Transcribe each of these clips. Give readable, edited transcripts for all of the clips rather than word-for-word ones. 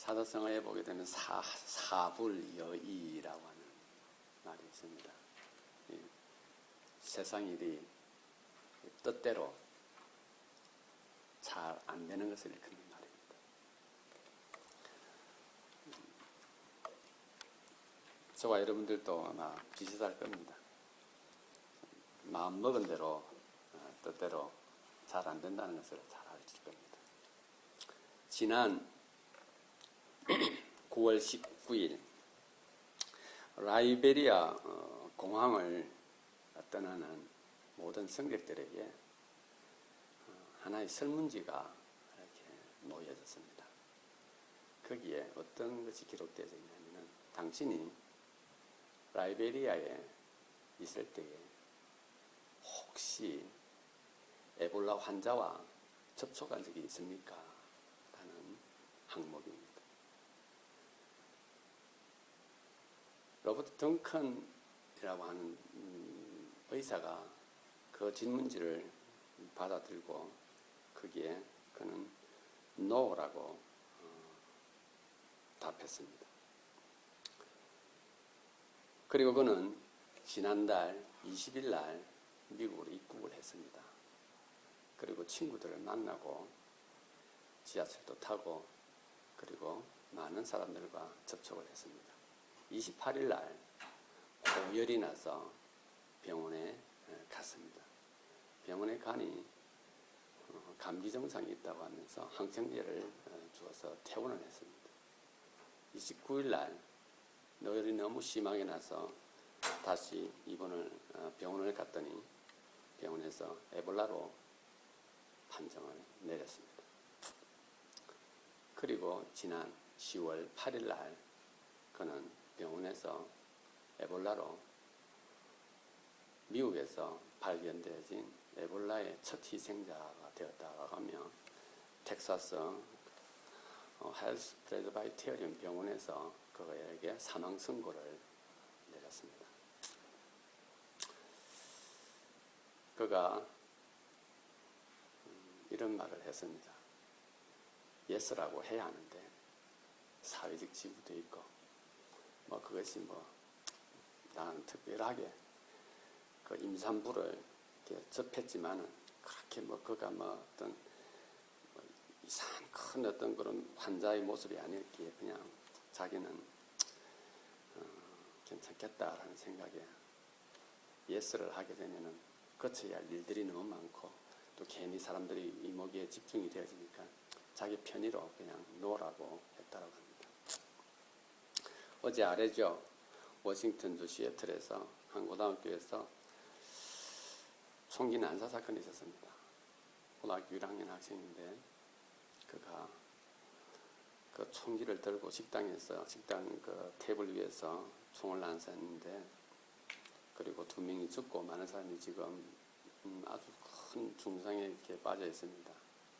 사도성어에 보게 되면 사불여의라고 하는 말이 있습니다. 세상 일이 뜻대로 잘 안 되는 것을 일컫는 말입니다. 저와 여러분들도 아마 비슷할 겁니다. 마음 먹은 대로 뜻대로 잘 안 된다는 것을 잘 아실 겁니다. 지난 9월 19일 라이베리아 공항을 떠나는 모든 승객들에게 하나의 설문지가 이렇게 놓여졌습니다. 거기에 어떤 것이 기록되어 있냐면 당신이 라이베리아에 있을 때에 혹시 에볼라 환자와 접촉한 적이 있습니까? 라는 항목입니다. 로버트 덩컨이라고 하는 의사가 그 질문지를 받아들고 거기에 그는 NO라고 답했습니다. 그리고 그는 지난달 20일 날 미국으로 입국을 했습니다. 그리고 친구들을 만나고 지하철도 타고 그리고 많은 사람들과 접촉을 했습니다. 28일 날 고열이 나서 병원에 갔습니다. 병원에 가니 감기 증상이 있다고 하면서 항생제를 주어서 퇴원을 했습니다. 29일 날 노열이 너무 심하게 나서 다시 병원을 갔더니 병원에서 에볼라로 판정을 내렸습니다. 그리고 지난 10월 8일 날 그는 병원에서 에볼라로 미국에서 발견되어진 에볼라의 첫 희생자가 되었다고 하며 텍사스 헬스 프레스바이테리언 병원에서 그에게 사망 선고를 내렸습니다. 그가 이런 말을 했습니다. 예스라고 해야 하는데 사회적 지위도 있고 그것이 나는 특별하게 그 임산부를 이렇게 접했지만은 그렇게 그가 어떤 이상한 큰 어떤 그런 환자의 모습이 아니었기에 그냥 자기는 괜찮겠다라는 생각에 예스를 하게 되면은 거쳐야 할 일들이 너무 많고 또 괜히 사람들이 이목에 집중이 되어지니까 자기 편의로 그냥 노라고 했다라고 합니다. 어제 아래죠. 워싱턴주 시애틀에서 한 고등학교에서 총기 난사 사건이 있었습니다. 고등학교 1학년 학생인데 그가 그 총기를 들고 식당 그 테이블 위에서 총을 난사했는데 그리고 2명이 죽고 많은 사람이 지금 아주 큰 중상에 이렇게 빠져 있습니다.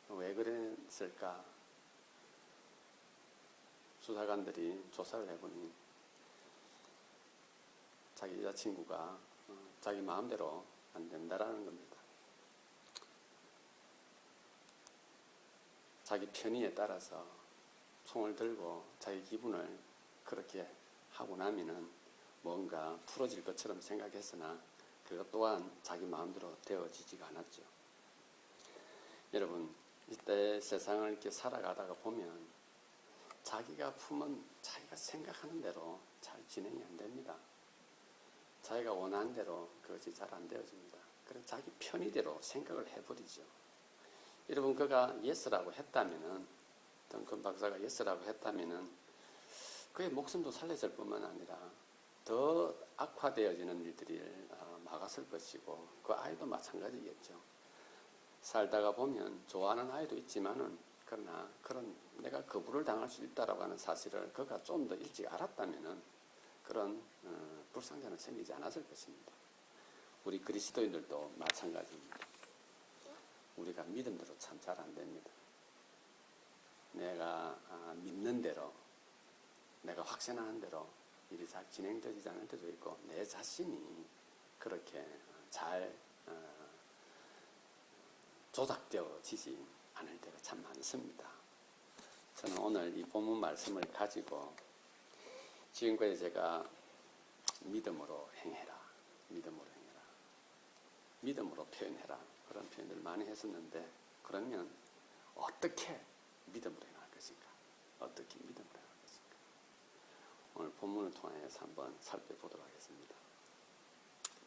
왜 그랬을까? 수사관들이 조사를 해보니 자기 여자친구가 자기 마음대로 안 된다라는 겁니다. 자기 편의에 따라서 총을 들고 자기 기분을 그렇게 하고 나면은 뭔가 풀어질 것처럼 생각했으나 그것 또한 자기 마음대로 되어지지가 않았죠. 여러분, 이때 세상을 이렇게 살아가다가 보면 자기가 생각하는 대로 잘 진행이 안 됩니다. 자기가 원하는 대로 그것이 잘 안 되어집니다. 그래서 자기 편의대로 생각을 해버리죠. 여러분, 그가 예스라고 했다면은, 덩컨 박사가 예스라고 했다면은, 그의 목숨도 살렸을 뿐만 아니라 더 악화되어지는 일들이 막았을 것이고, 그 아이도 마찬가지겠죠. 살다가 보면 좋아하는 아이도 있지만은, 그러나 내가 거부를 당할 수 있다라고 하는 사실을 그가 좀 더 일찍 알았다면은 그런 불상사는 생기지 않았을 것입니다. 우리 그리스도인들도 마찬가지입니다. 우리가 믿음대로 참 잘 안 됩니다. 내가 믿는 대로, 내가 확신하는 대로 일이 잘 진행되지 않을 때도 있고 내 자신이 그렇게 잘 조작되어지지 않을 때가 참 많습니다. 저는 오늘 이 본문 말씀을 가지고 지금까지 제가 믿음으로 행해라, 믿음으로 표현해라 그런 표현을 많이 했었는데, 그러면 어떻게 믿음으로 행할 것인가? 어떻게 믿음으로 행할 것인가? 오늘 본문을 통해서 한번 살펴보도록 하겠습니다.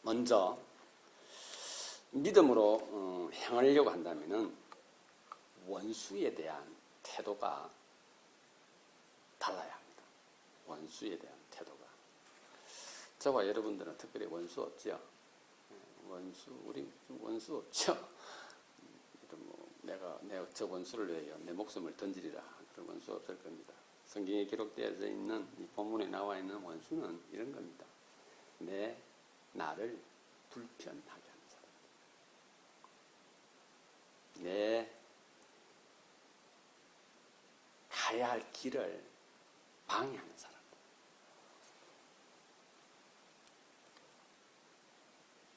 먼저 믿음으로 행하려고 한다면은 원수에 대한 태도가 달라야 합니다. 원수에 대한 태도가. 저와 여러분들은 특별히 원수 없죠? 우리 원수 없죠? 내가 저 원수를 위하여 내 목숨을 던지리라, 그런 원수 없을 겁니다. 성경에 기록되어 있는 이 본문에 나와 있는 원수는 이런 겁니다. 나를 불편하게 하는 사람, 내 가야 할 길을 방해하는 사람들,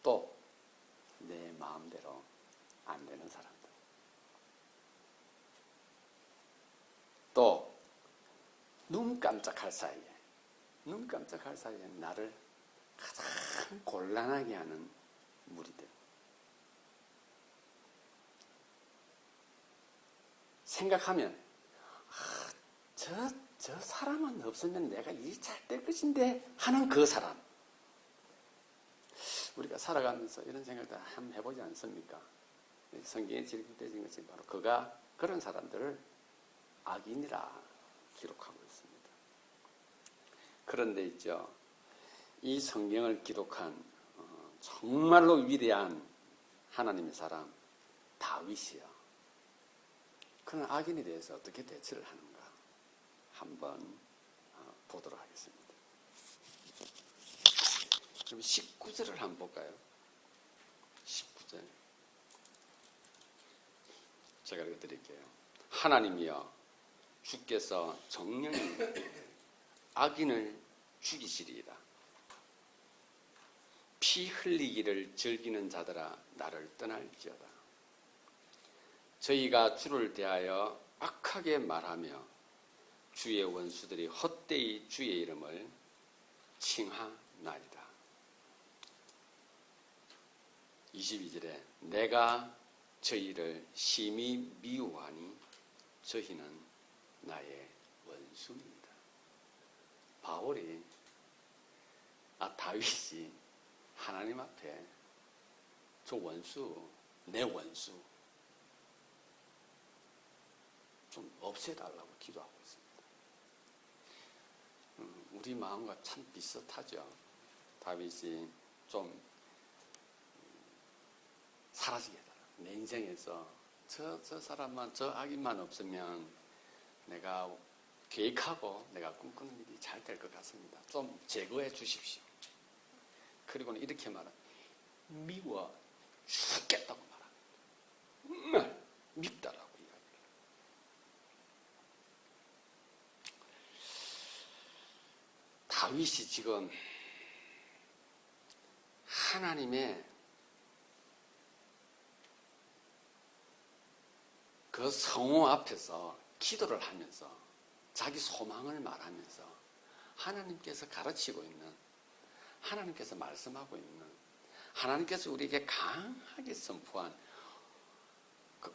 또 내 마음대로 안 되는 사람들, 또 눈 깜짝할 사이에 나를 가장 곤란하게 하는 무리들. 생각하면 저 사람은 없으면 내가 일이 잘 될 것인데 하는 그 사람. 우리가 살아가면서 이런 생각도 한번 해보지 않습니까? 성경에 기록되어진 것이 바로 그런 사람들을 악인이라 기록하고 있습니다. 그런데 있죠, 이 성경을 기록한 정말로 위대한 하나님의 사람 다윗이요, 그런 악인에 대해서 어떻게 대처를 하는가 한번 보도록 하겠습니다. 그럼 19절을 한번 볼까요? 19절 제가 읽어드릴게요. 하나님이여, 주께서 정령히 악인을 죽이시리이다. 피 흘리기를 즐기는 자들아, 나를 떠날지어다. 저희가 주를 대하여 악하게 말하며 주의 원수들이 헛되이 주의 이름을 칭하나이다. 22절에 내가 저희를 심히 미워하니 저희는 나의 원수입니다. 다윗이 하나님 앞에 저 원수, 내 원수 좀 없애달라고 기도하고 있습니다. 우리 마음과 참 비슷하죠. 다윗이 좀 사라지게 해달라. 내 인생에서 저 사람만, 저 악인만 없으면 내가 계획하고 내가 꿈꾸는 일이 잘 될 것 같습니다. 좀 제거해 주십시오. 그리고는 이렇게 말합니다. 미워 죽겠다고 말합니다. 정말 밉다라고 이야기합니다. 다윗이 지금 하나님의 그 성호 앞에서 기도를 하면서 자기 소망을 말하면서 하나님께서 가르치고 있는, 하나님께서 말씀하고 있는, 하나님께서 우리에게 강하게 선포한 그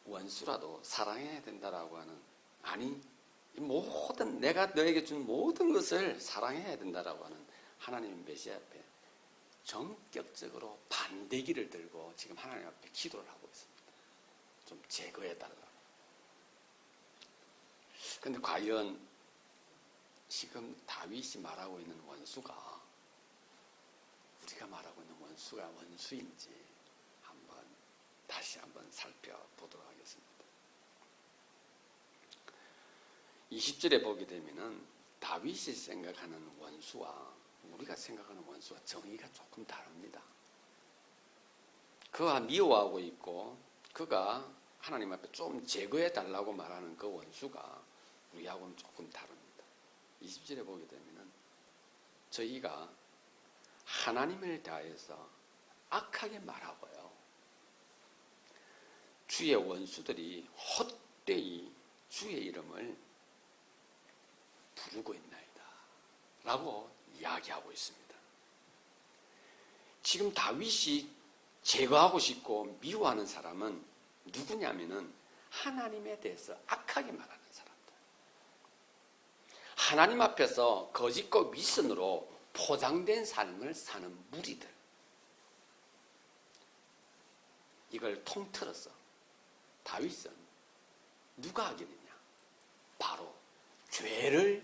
원수라도 사랑해야 된다라고 하는, 아니 모든 내가 너에게 준 모든 것을 사랑해야 된다라고 하는 하나님의 메시아 앞에 전격적으로 반대기를 들고 지금 하나님 앞에 기도를 하고 있습니다. 좀 제거해달라. 그런데 과연 지금 다윗이 말하고 있는 원수가, 우리가 말하고 있는 원수가 원수인지 다시 한번 살펴보도록 하겠습니다. 20절에 보게 되면은 다윗이 생각하는 원수와 우리가 생각하는 원수와 정의가 조금 다릅니다. 그가 미워하고 있고 그가 하나님 앞에 좀 제거해 달라고 말하는 그 원수가 우리하고는 조금 다릅니다. 20절에 보게 되면은 저희가 하나님을 대하여서 악하게 말하고요, 주의 원수들이 헛되이 주의 이름을 부르고 있나이다 라고 이야기하고 있습니다. 지금 다윗이 제거하고 싶고 미워하는 사람은 누구냐면은 하나님에 대해서 악하게 말하는 사람들, 하나님 앞에서 거짓과 위선으로 포장된 삶을 사는 무리들, 이걸 통틀어서 다윗은 누가 악인이냐? 바로 죄를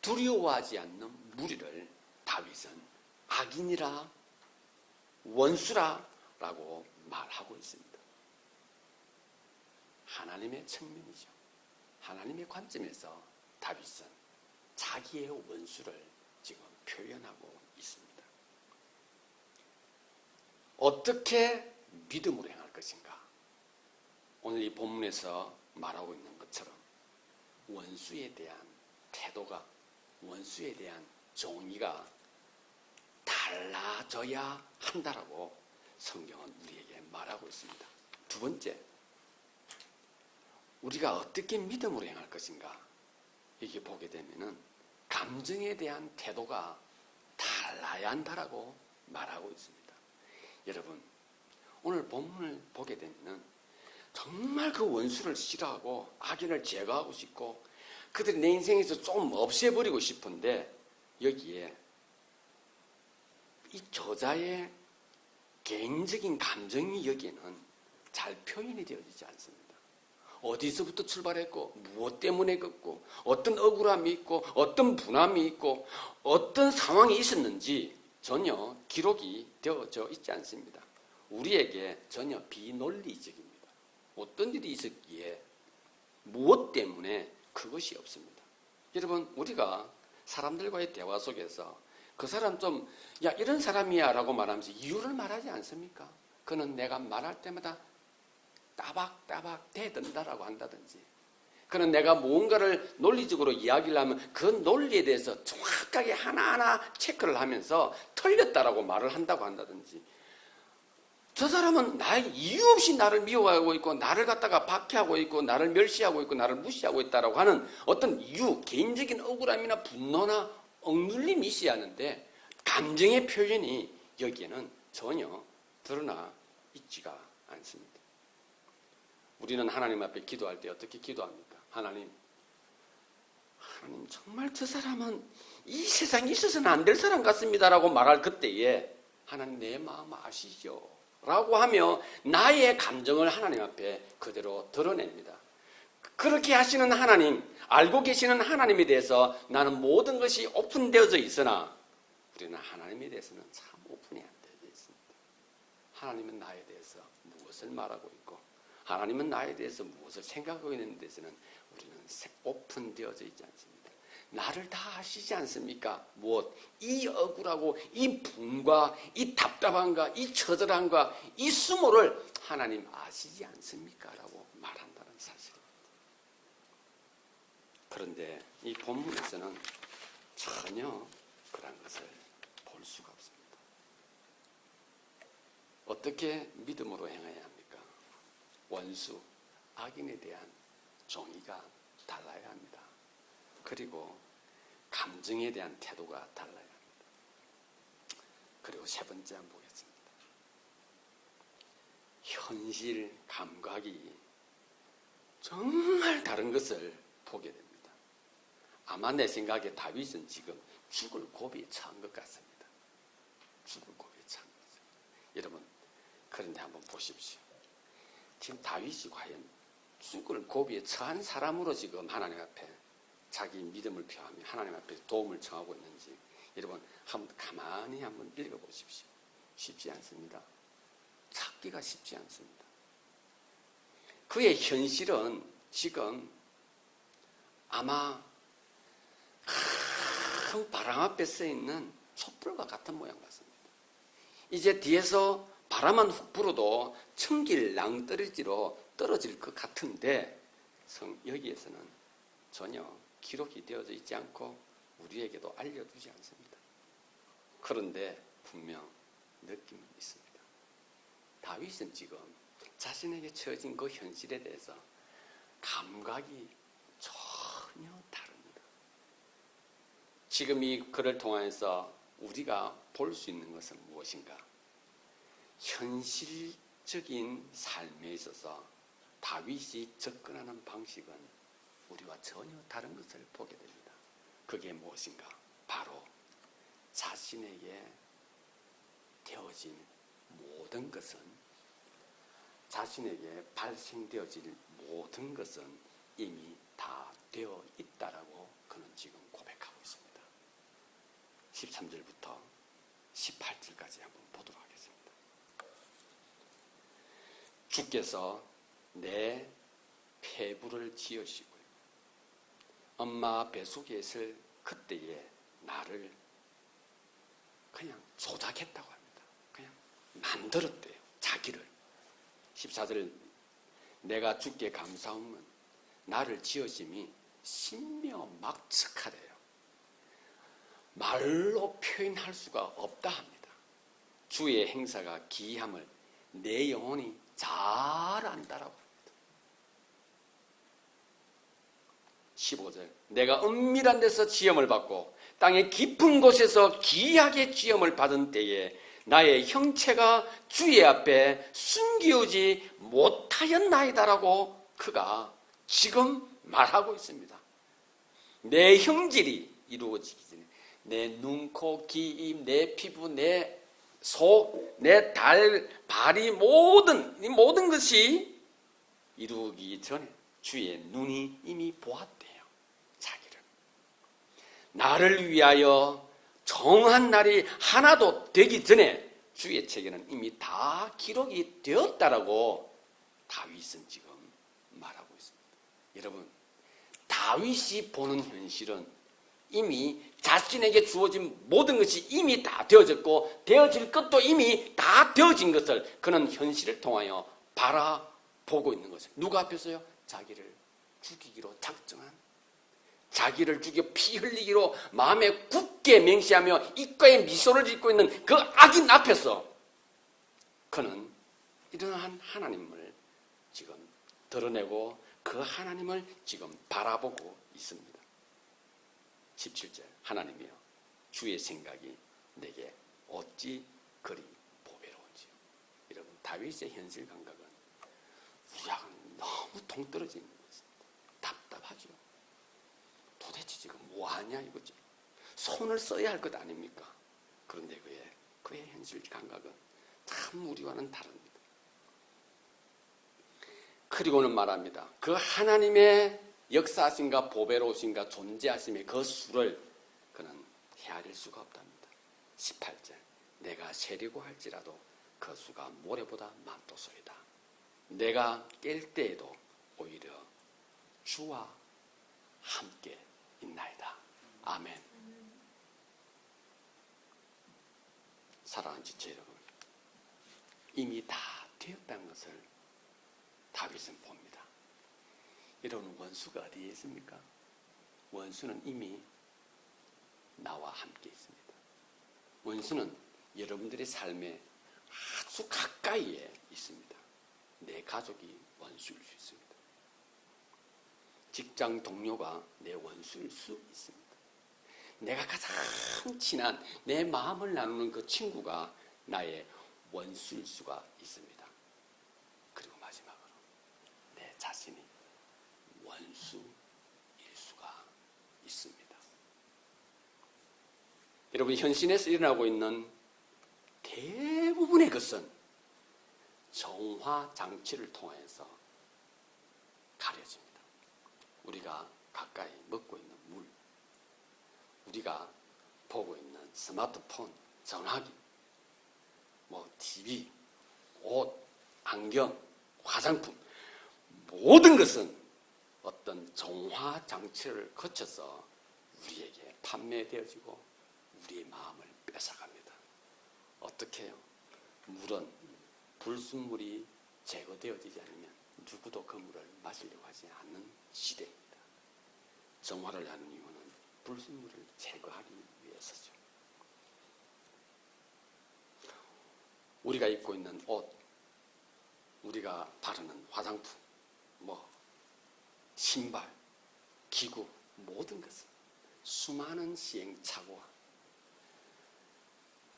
두려워하지 않는 무리를 다윗은 악인이라 원수라라고 말하고 있습니다. 하나님의 측면이죠. 하나님의 관점에서 다윗은 자기의 원수를 지금 표현하고 있습니다. 어떻게 믿음으로 행할 것인가? 오늘 이 본문에서 말하고 있는 것처럼 원수에 대한 태도가, 원수에 대한 정의가 달라져야 한다라고 성경은 우리에게 말하고 있습니다. 두 번째, 우리가 어떻게 믿음으로 행할 것인가? 이게 보게 되면은 감정에 대한 태도가 달라야 한다라고 말하고 있습니다. 여러분, 오늘 본문을 보게 되면은 정말 그 원수를 싫어하고 악인을 제거하고 싶고 그들이 내 인생에서 좀 없애버리고 싶은데 여기에 이 저자의 개인적인 감정이 여기에는 잘 표현이 되어지지 않습니다. 어디서부터 출발했고 무엇 때문에 걷고 어떤 억울함이 있고 어떤 분함이 있고 어떤 상황이 있었는지 전혀 기록이 되어져 있지 않습니다. 우리에게 전혀 비논리적입니다. 어떤 일이 있었기에 무엇 때문에 그것이 없습니다. 여러분, 우리가 사람들과의 대화 속에서 그 사람 좀 야 이런 사람이야 라고 말하면서 이유를 말하지 않습니까? 그는 내가 말할 때마다 따박따박 대든다라고 한다든지, 그는 내가 무언가를 논리적으로 이야기를 하면 그 논리에 대해서 정확하게 하나하나 체크를 하면서 틀렸다라고 말을 한다고 한다든지, 저 사람은 나에게 이유 없이 나를 미워하고 있고 나를 갖다가 박해하고 있고 나를 멸시하고 있고 나를 무시하고 있다라고 하는 어떤 이유, 개인적인 억울함이나 분노나 억눌림이 있어야 하는데 감정의 표현이 여기에는 전혀 드러나 있지가 않습니다. 우리는 하나님 앞에 기도할 때 어떻게 기도합니까? 하나님 정말 저 사람은 이 세상에 있어서는 안 될 사람 같습니다라고 말할 그때에 하나님 내 마음 아시죠? 라고 하며 나의 감정을 하나님 앞에 그대로 드러냅니다. 그렇게 하시는 하나님, 알고 계시는 하나님에 대해서 나는 모든 것이 오픈되어져 있으나 우리는 하나님에 대해서는 참 오픈이 안 되어 있습니다. 하나님은 나에 대해서 무엇을 말하고 있고 하나님은 나에 대해서 무엇을 생각하고 있는 데서는 우리는 오픈되어져 있지 않습니다. 나를 다 아시지 않습니까? 무엇? 이 억울하고 이 분과 이 답답함과 이 처절함과 이 수모를 하나님 아시지 않습니까? 라고 말한다는 사실입니다. 그런데 이 본문에서는 전혀 그런 것을 볼 수가 없습니다. 어떻게 믿음으로 행해야 합니까? 원수, 악인에 대한 정의가 달라야 합니다. 그리고 감정에 대한 태도가 달라야 합니다. 그리고 세 번째 한번 보겠습니다. 현실 감각이 정말 다른 것을 보게 됩니다. 아마 내 생각에 다윗은 지금 죽을 고비에 처한 것 같습니다. 죽을 고비에 처한 거죠. 여러분, 그런데 한번 보십시오. 지금 다윗이 과연 죽을 고비에 처한 사람으로 지금 하나님 앞에 자기 믿음을 표하며 하나님 앞에 도움을 청하고 있는지 여러분 한번 가만히 한번 읽어보십시오. 쉽지 않습니다. 찾기가 쉽지 않습니다. 그의 현실은 지금 아마 큰 바람 앞에 서 있는 촛불과 같은 모양 같습니다. 이제 뒤에서 바람만 훅 불어도 천길 낭떠러지로 떨어질 것 같은데 여기에서는 전혀 기록이 되어져 있지 않고 우리에게도 알려주지 않습니다. 그런데 분명 느낌은 있습니다. 다윗은 지금 자신에게 처해진 그 현실에 대해서 감각이 지금 이 글을 통해서 우리가 볼 수 있는 것은 무엇인가? 현실적인 삶에 있어서 다윗이 접근하는 방식은 우리와 전혀 다른 것을 보게 됩니다. 그게 무엇인가? 바로 자신에게 되어진 모든 것은, 자신에게 발생되어질 모든 것은 이미 다 되어 있다라고 그는 지금 고백하고 있습니다. 13절부터 18절까지 한번 보도록 하겠습니다. 주께서 내 폐부를 지으시고요, 엄마 뱃속에 있을 그때에 나를 그냥 조작했다고 합니다. 그냥 만들었대요, 자기를. 14절, 내가 주께 감사함은 나를 지으심이 신묘막측하대요. 말로 표현할 수가 없다 합니다. 주의 행사가 기이함을 내 영혼이 잘 안다라고 합니다. 15절, 내가 은밀한 데서 지음을 받고 땅의 깊은 곳에서 기이하게 지음을 받은 때에 나의 형체가 주의 앞에 숨기우지 못하였나이다라고 그가 지금 말하고 있습니다. 내 형질이 이루어지기 전에 내 눈, 코, 귀, 입, 내 피부, 내 속, 내 달, 발이 모든 것이 이루기 전에 주의 눈이 이미 보았대요, 자기를. 나를 위하여 정한 날이 하나도 되기 전에 주의 책에는 이미 다 기록이 되었다라고 다윗은 지금 말하고 있습니다. 여러분, 다윗이 보는 현실은 이미 자신에게 주어진 모든 것이 이미 다 되어졌고 되어질 것도 이미 다 되어진 것을 그는 현실을 통하여 바라보고 있는 것을, 누가 앞에서요? 자기를 죽이기로 작정한, 자기를 죽여 피 흘리기로 마음에 굳게 맹세하며 입가에 미소를 짓고 있는 그 악인 앞에서 그는 이러한 하나님을 지금 드러내고 그 하나님을 지금 바라보고 있습니다. 17절, 하나님이여 주의 생각이 내게 어찌 그리 보배로운지요. 여러분, 다윗의 현실 감각은 우리하고는 너무 동떨어진 것입니다. 답답하죠. 도대체 지금 뭐하냐 이거죠. 손을 써야 할 것 아닙니까? 그런데 그의 현실 감각은 참 우리와는 다릅니다. 그리고는 말합니다. 그 하나님의 역사하심과 보배로우심과 존재하심의 그 수를 그는 헤아릴 수가 없답니다. 18절, 내가 세리고 할지라도 그 수가 모래보다 많도소이다. 내가 깰 때에도 오히려 주와 함께 있나이다. 아멘. 사랑하는 지체 여러분, 이미 다 되었다는 것을 다윗은 봅니다. 여러분, 원수가 어디에 있습니까? 원수는 이미 나와 함께 있습니다. 원수는 여러분들의 삶에 아주 가까이에 있습니다. 내 가족이 원수일 수 있습니다. 직장 동료가 내 원수일 수 있습니다. 내가 가장 친한 내 마음을 나누는 그 친구가 나의 원수일 수가 있습니다. 그리고 마지막으로 내 자신이 원수일 수가 있습니다. 여러분, 현실에서 일어나고 있는 대부분의 것은 정화 장치를 통해서 가려집니다. 우리가 가까이 먹고 있는 물, 우리가 보고 있는 스마트폰, 전화기, TV, 옷, 안경, 화장품, 모든 것은 어떤 정화 장치를 거쳐서 우리에게 판매되어지고 우리의 마음을 뺏어갑니다. 어떻게 해요? 물은 불순물이 제거되어지지 않으면 누구도 그 물을 마시려고 하지 않는 시대입니다. 정화를 하는 이유는 불순물을 제거하기 위해서죠. 우리가 입고 있는 옷, 우리가 바르는 화장품, 신발, 기구, 모든 것은 수많은 시행착오와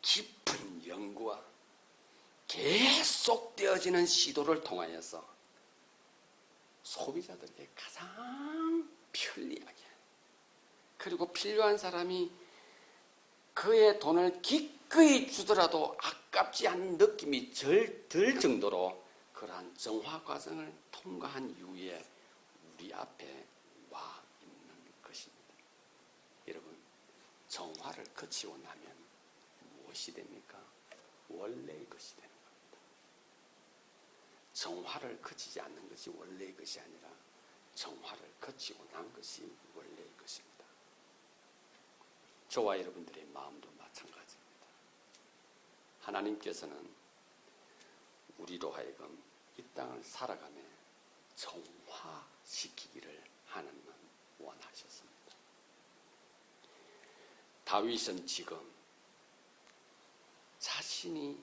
깊은 연구와 계속되어지는 시도를 통하여서 소비자들에게 가장 편리하게, 그리고 필요한 사람이 그의 돈을 기꺼이 주더라도 아깝지 않은 느낌이 들 정도로 그러한 정화 과정을 통과한 이후에 우리 앞에 와 있는 것입니다. 여러분, 정화를 거치고 나면 무엇이 됩니까? 원래의 것이 되는 겁니다. 정화를 거치지 않는 것이 원래의 것이 아니라 정화를 거치고 난 것이 원래의 것입니다. 저와 여러분들의 마음도 마찬가지입니다. 하나님께서는 우리로 하여금 이 땅을 살아가며 정화시키기를 하나님은 원하셨습니다. 다윗은 지금 자신이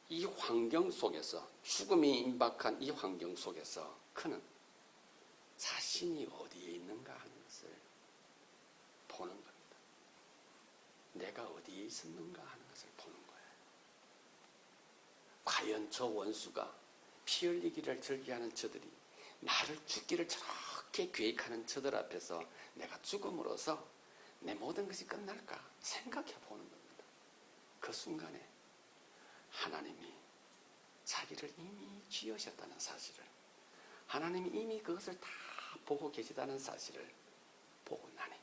이 환경 속에서, 죽음이 임박한 이 환경 속에서 그는 자신이 어디에 있는가 하는 것을 보는 겁니다. 내가 어디에 있었는가 하는 것을 보는 거예요. 과연 저 원수가 피 흘리기를 즐겨하는 저들이, 나를 죽기를 저렇게 계획하는 저들 앞에서 내가 죽음으로써 내 모든 것이 끝날까 생각해 보는 겁니다. 그 순간에 하나님이 자기를 이미 지으셨다는 사실을, 하나님이 이미 그것을 다 보고 계시다는 사실을 보고 나니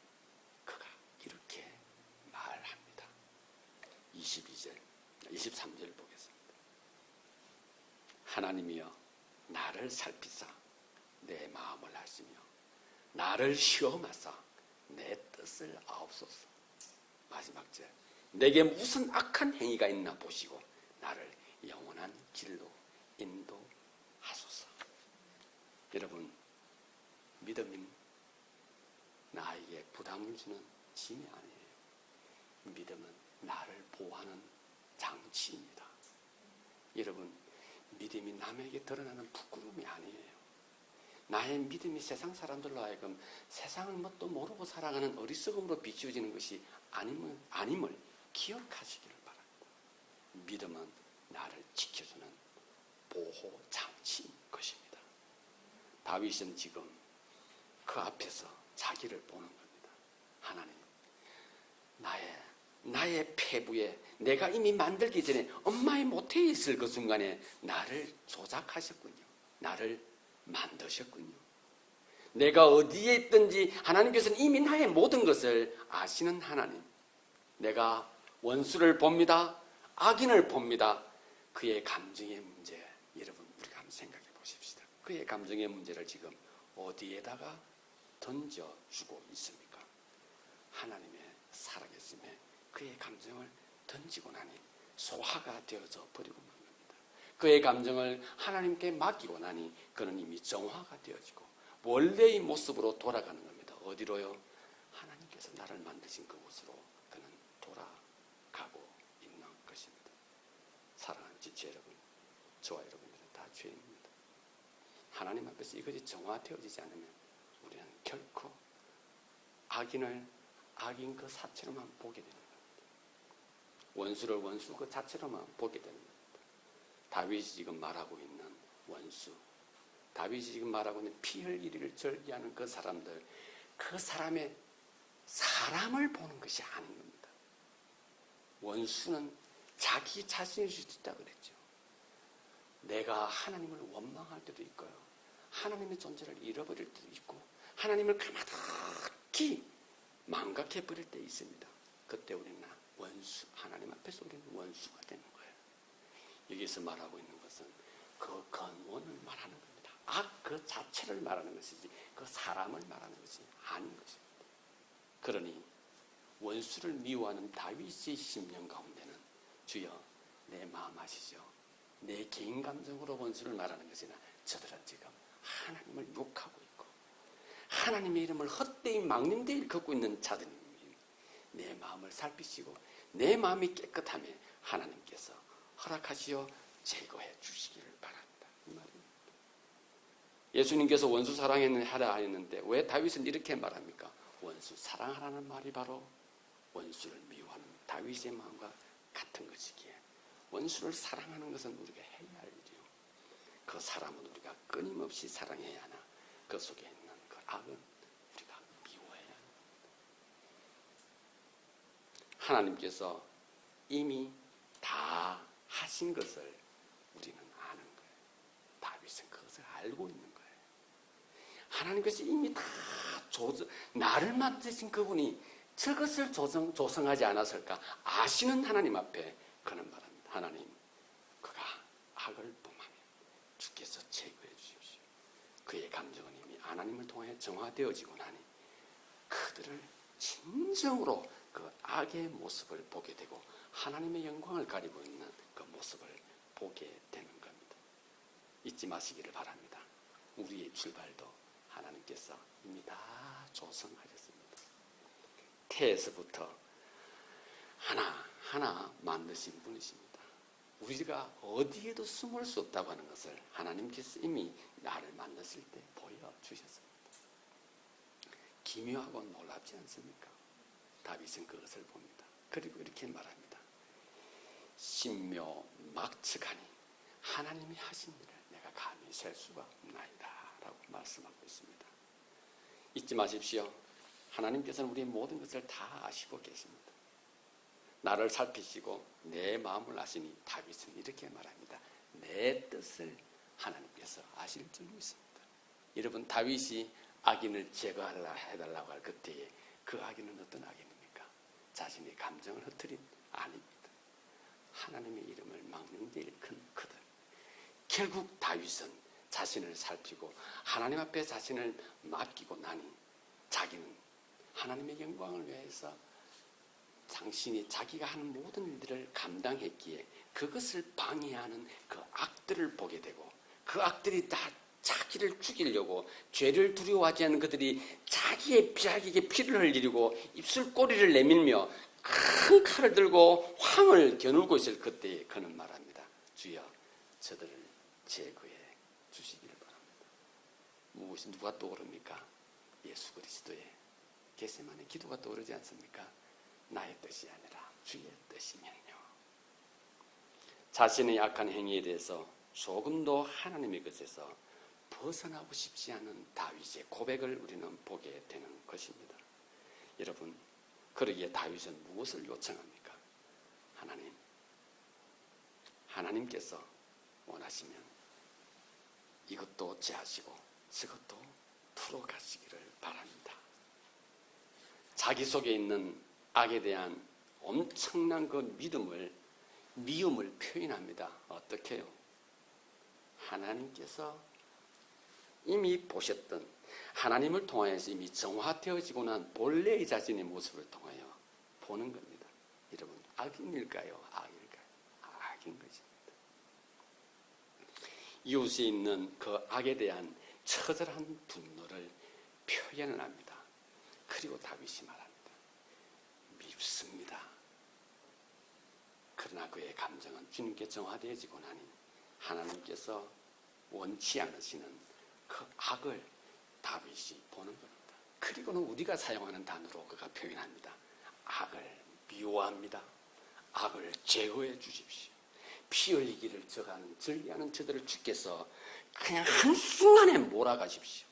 그가 이렇게 말합니다. 22절, 23절 보겠습니다. 하나님이여 나를 살피사 내 마음을 아시며 나를 시험하사 내 뜻을 아옵소서. 마지막 절, 내게 무슨 악한 행위가 있나 보시고 나를 영원한 길로 인도하소서. 여러분, 믿음은 나에게 부담을 주는 짐이 아니에요. 믿음은 나를 보호하는 장치입니다. 여러분, 믿음이 남에게 드러나는 부끄러움이 아니에요. 나의 믿음이 세상 사람들로 하여금 세상을 뭣도 모르고 살아가는 어리석음으로 비추어지는 것이 아님을 기억하시기를 바랍니다. 믿음은 나를 지켜주는 보호 장치인 것입니다. 다윗은 지금 그 앞에서 자기를 보는 겁니다. 하나님, 나의 폐부에 내가 이미 만들기 전에 엄마의 모태에 있을 그 순간에 나를 조작하셨군요. 나를 만드셨군요. 내가 어디에 있든지 하나님께서는 이미 나의 모든 것을 아시는 하나님. 내가 원수를 봅니다. 악인을 봅니다. 그의 감정의 문제, 여러분 우리가 한번 생각해 보십시다. 그의 감정의 문제를 지금 어디에다가 던져주고 있습니까? 하나님의 살아계심에 그의 감정을 던지고 나니 소화가 되어져 버리고 만 겁니다. 그의 감정을 하나님께 맡기고 나니 그는 이미 정화가 되어지고 원래의 모습으로 돌아가는 겁니다. 어디로요? 하나님께서 나를 만드신 그곳으로 그는 돌아가고 있는 것입니다. 사랑하는 지체 여러분, 저와 여러분들은 다 죄인입니다. 하나님 앞에서 이것이 정화되어지지 않으면 우리는 결코 악인 그 자체로만 보게 되는 겁니다. 원수를 원수 그 자체로만 보게 되는 겁니다. 다윗이 지금 말하고 있는 원수, 다윗이 지금 말하고 있는 피 흘리기를 즐기하는 그 사람들, 그 사람의 사람을 보는 것이 아닌 겁니다. 원수는 자기 자신일 수도 있다고 그랬죠. 내가 하나님을 원망할 때도 있고요. 하나님의 존재를 잃어버릴 때도 있고 하나님을 가마득히 망각해버릴 때 있습니다. 그때 우리는 원수, 하나님 앞에서 우리는 원수가 되는 거예요. 여기서 말하고 있는 것은 그 근원을 말하는 겁니다. 악 그 자체를 말하는 것이지 그 사람을 말하는 것이 아닌 것입니다. 그러니 원수를 미워하는 다윗의 심령 가운데는 주여 내 마음 아시죠? 내 개인 감정으로 원수를 말하는 것이나 저들은 지금 하나님을 욕하고 있고 하나님의 이름을 헛되이 망령되이 일컫고 있는 자들입니다. 내 마음을 살피시고 내 마음이 깨끗하며 하나님께서 허락하시어 제거해 주시기를 바랍니다. 이 말입니다. 예수님께서 원수 사랑하라 하였는데 왜 다윗은 이렇게 말합니까? 원수 사랑하라는 말이 바로 원수를 미워하는 다윗의 마음과 같은 것이기에 원수를 사랑하는 것은 우리가 해야 할 일이요. 그 사람은 우리가 끊임없이 사랑해야 하나 그 속에 있는 그 악은 우리가 미워해야 합니다. 하나님께서 이미 다 하신 것을 우리는 아는 거예요. 다윗은 그것을 알고 있는 거예요. 하나님께서 이미 다 나를 만드신 그분이 저것을 조성하지 않았을까 아시는 하나님 앞에 그는 말합니다. 하나님, 그가 악을 범하면 주께서 제거해 주십시오. 그의 감정은 이미 하나님을 통해 정화되어지고 나니 그들을 진정으로 그 악의 모습을 보게 되고 하나님의 영광을 가리고 있는 그 모습을 보게 되는 겁니다. 잊지 마시기를 바랍니다. 우리의 출발도 하나님께서 이미 다 조성하셨습니다. 태에서부터 하나하나 만드신 분이십니다. 우리가 어디에도 숨을 수 없다고 하는 것을 하나님께서 이미 나를 만났을 때 보여주셨습니다. 기묘하고 놀랍지 않습니까? 다윗은 그것을 봅니다. 그리고 이렇게 말합니다. 신묘막측하니 하나님이 하신 일을 내가 감히 셀 수가 없나이다 라고 말씀하고 있습니다. 잊지 마십시오. 하나님께서는 우리의 모든 것을 다 아시고 계십니다. 나를 살피시고 내 마음을 아시니 다윗은 이렇게 말합니다. 내 뜻을 하나님께서 아실 줄 믿습니다. 여러분, 다윗이 악인을 제거하라 해달라고 할 그때에 그 악인은 어떤 악인입니까? 자신의 감정을 흩트린 아닙니다. 하나님의 이름을 망령되이 큰 그들. 결국 다윗은 자신을 살피고 하나님 앞에 자신을 맡기고 나니 자기는 하나님의 영광을 위해서 당신이 자기가 하는 모든 일들을 감당했기에 그것을 방해하는 그 악들을 보게 되고 그 악들이 다 자기를 죽이려고 죄를 두려워하지 않는 그들이 자기에게 피를 흘리고 입술꼬리를 내밀며 큰 칼을 들고 황을 겨누고 있을 그때에 그는 말합니다. 주여, 저들을 제거해 주시기를 바랍니다. 무엇이 누가 떠오릅니까? 예수 그리스도의 겟세마네 기도가 떠오르지 않습니까? 나의 뜻이 아니라 주의 뜻이면요. 자신의 악한 행위에 대해서 조금도 하나님의 것에서 벗어나고 싶지 않은 다윗의 고백을 우리는 보게 되는 것입니다. 여러분, 그러기에 다윗은 무엇을 요청합니까? 하나님께서 원하시면 이것도 제하시고 저것도 풀어가시기를 바랍니다. 자기 속에 있는 악에 대한 엄청난 그 미움을 표현합니다. 어떻게 해요? 하나님께서 이미 보셨던 하나님을 통하여서 이미 정화되어지고 난 본래의 자신의 모습을 통하여 보는 겁니다. 여러분, 악인일까요? 악일까요? 악인 것입니다. 이웃에 있는 그 악에 대한 처절한 분노를 표현을 합니다. 그리고 다윗이 말합니다. 밉습니다. 그러나 그의 감정은 주님께 정화되어지고 나니 하나님께서 원치 않으시는 그 악을 다윗이 보는 겁니다. 그리고는 우리가 사용하는 단어로 그가 표현합니다. 악을 미워합니다. 악을 제거해 주십시오. 피 흘리기를 즐기하는 저들을 주께서 그냥 한순간에 몰아가십시오.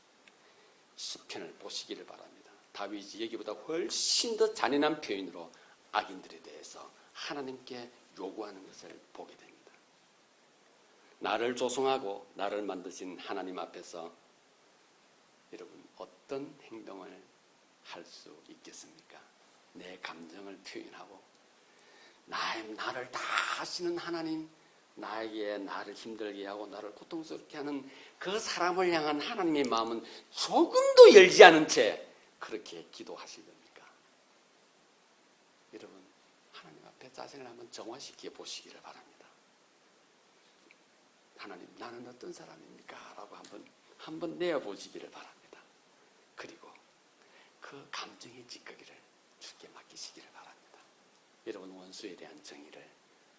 시편을 보시기를 바랍니다. 다윗이 여기보다 훨씬 더 잔인한 표현으로 악인들에 대해서 하나님께 요구하는 것을 보게 됩니다. 나를 조성하고 나를 만드신 하나님 앞에서 여러분 어떤 행동을 할 수 있겠습니까? 내 감정을 표현하고 나를 다 아시는 하나님, 나를 힘들게 하고 나를 고통스럽게 하는 그 사람을 향한 하나님의 마음은 조금도 열지 않은 채 그렇게 기도하실 겁니까? 여러분, 하나님 앞에 자신을 한번 정화시켜 보시기를 바랍니다. 하나님, 나는 어떤 사람입니까? 라고 한번 내어보시기를 바랍니다. 그리고 그 감정의 찌꺼기를 주께 맡기시기를 바랍니다. 여러분, 원수에 대한 정의를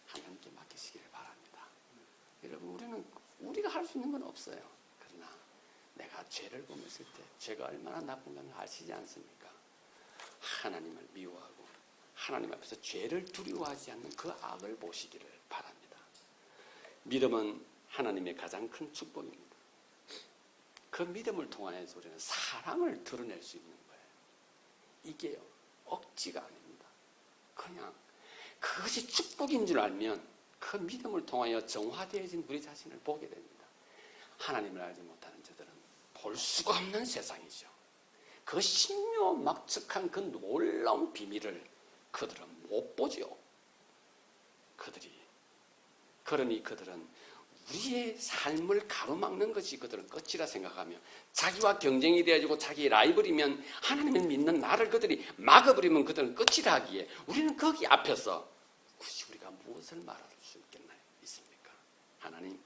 하나님께 맡기시기를 바랍니다. 여러분, 우리가 할 수 있는 건 없어요. 그러나 내가 죄를 범했을 때 죄가 얼마나 나쁜 건 아시지 않습니까? 하나님을 미워하고 하나님 앞에서 죄를 두려워하지 않는 그 악을 보시기를 바랍니다. 믿음은 하나님의 가장 큰 축복입니다. 그 믿음을 통하여서 우리는 사랑을 드러낼 수 있는 거예요. 이게요, 억지가 아닙니다. 그냥 그것이 축복인 줄 알면 그 믿음을 통하여 정화되어진 우리 자신을 보게 됩니다. 하나님을 알지 못하는 저들은 볼 수가 없는 세상이죠. 그 신묘막측한 그 놀라운 비밀을 그들은 못 보죠. 그러니 그들은 우리의 삶을 가로막는 것이 그들은 끝이라 생각하며 자기와 경쟁이 되어지고 자기의 라이벌이면 하나님을 믿는 나를 그들이 막아버리면 그들은 끝이라 하기에 우리는 거기 앞에서 굳이 우리가 무엇을 말할 수 있습니까? 하나님,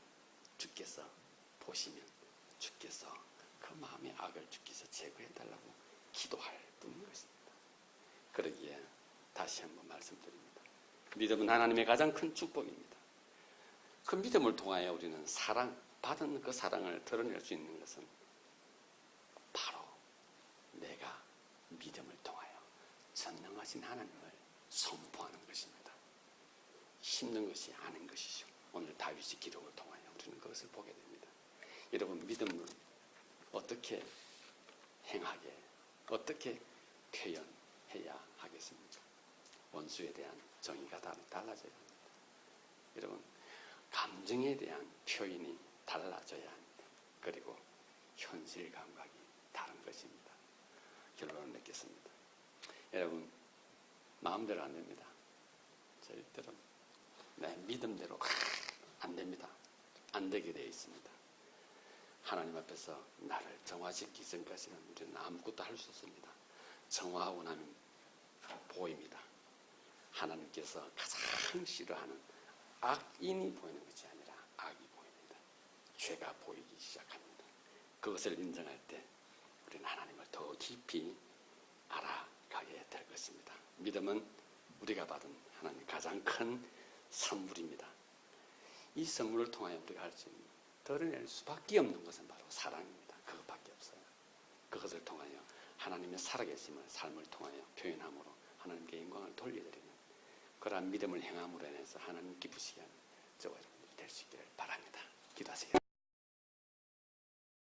주께서 보시면 주께서 그 마음의 악을 주께서 제거해달라고 기도할 뿐인 것입니다. 그러기에 다시 한번 말씀드립니다. 믿음은 하나님의 가장 큰 축복입니다. 그 믿음을 통하여 우리는 받은 그 사랑을 드러낼 수 있는 것은 바로 내가 믿음을 통하여 전능하신 하나님을 선포하는 것입니다. 힘든 것이 아닌 것이죠. 오늘 다윗의 기록을 통하여 우리는 그것을 보게 됩니다. 여러분, 믿음을 어떻게 행하게, 어떻게 표현해야 하겠습니까? 원수에 대한 정의가 달라져야 합니다. 여러분, 감정에 대한 표현이 달라져야 합니다. 그리고 현실 감각이 다른 것입니다. 결론을 맺겠습니다. 여러분, 마음대로 안 됩니다. 절대로 내 믿음대로 안 됩니다. 안 되게 되어 있습니다. 하나님 앞에서 나를 정화시키기 전까지는 우리는 아무것도 할 수 없습니다. 정화하고 나면 보입니다. 하나님께서 가장 싫어하는 악인이 보이는 것이 아니라 악이 보입니다. 죄가 보이기 시작합니다. 그것을 인정할 때 우리는 하나님을 더 깊이 알아가게 될 것입니다. 믿음은 우리가 받은 하나님의 가장 큰 선물입니다. 이 선물을 통하여 우리가 할 수 있는, 드러낼 수밖에 없는 것은 바로 사랑입니다. 그것밖에 없어요. 그것을 통하여 하나님의 살아계심을 삶을 통하여 표현함으로 하나님께 영광을 돌려드리는 그러한 믿음을 행함으로 인해서 하나님 기쁘시게 하는 저와 여러분들이 될 수 있기를 바랍니다. 기도하세요.